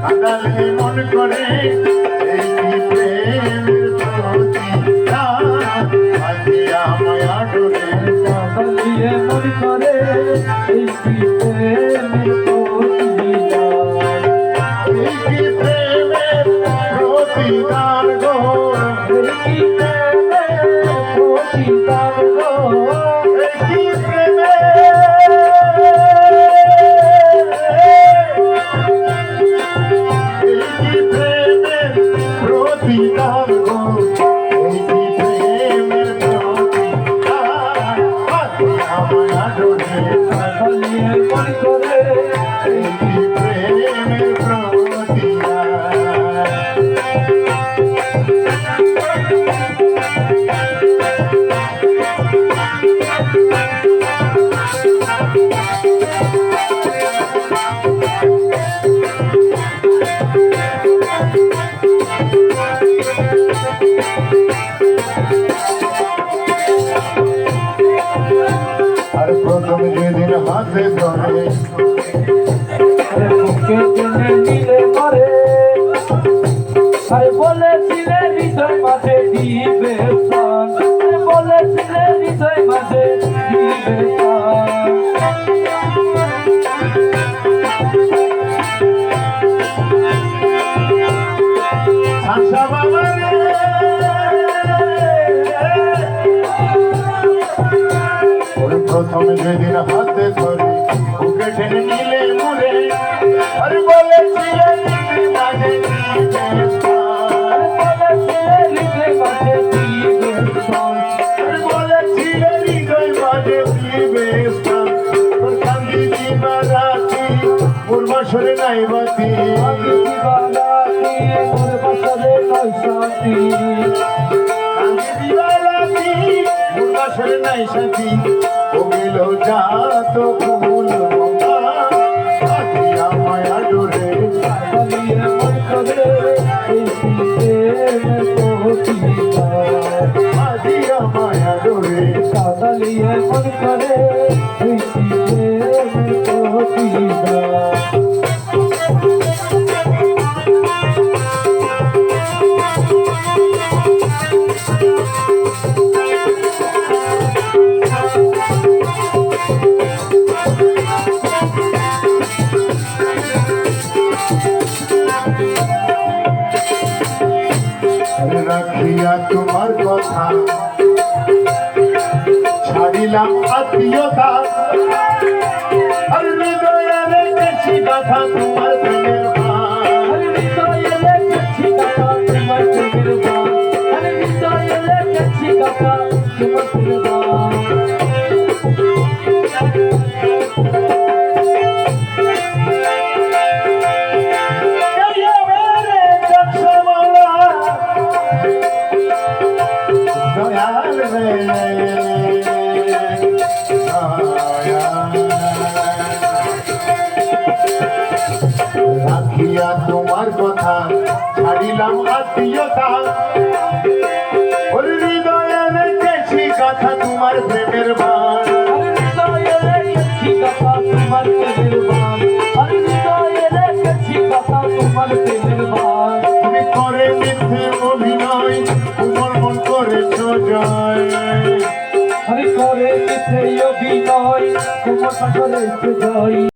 কাঁদালে মন করে এই প্রেমের প্রতিদান আজিয়া মায়া ডোরে কাঁদালে মন করে এই প্রেমের প্রতিদান এই প্রেমের প্রতিদান গো এই প্রেমের প্রতিদান গো এই প্রেমের যেদিন হাতে ধরে বুকে টেনে নিলে মরে আর বলেছিলে হৃদয় মাঝে দিবে প্রাণ বলেছিলে হৃদয় মাঝে দিবে প্রাণ আশা বাবা প্রথমে যেদিন হাতে ধরে বুকে টেনে নিলে মুড়ে আর বলেছিলে মাঝে বলেছিলে হৃদয় মাঝে দিবে কান্দি দিবা রাতি মোর বাসরে নাই বাতি কান্দি দিবা রাতি মোর বাসরে নাই সাথী ও গেল যাত ফুল আজিয়া মায়া ডোরে আজিয়া মায়া ডোরে কাদালিয়ে মন করে রাখিয়া তোমার কথা ছাড়িলাম আত্মীয়তা আর হৃদয়ে রেখেছি কথা তোমার প্রেমের রাখিয়া তোমার কথা দিলাম আত্মীয়তা ওর হৃদয়ে রেখেছি কথা তোমার প্রেমের বান আরে হৃদয়ে রেখেছি কথা তোমার প্রেমের বান আরে হৃদয়ে রেখেছি কথা তোমার প্রেমের বান তুমি করে মিথ্যে অভিনয় তোমার মন করেছ জয় আরে করে মিথ্যে অভিনয় তোমার করেছে জয়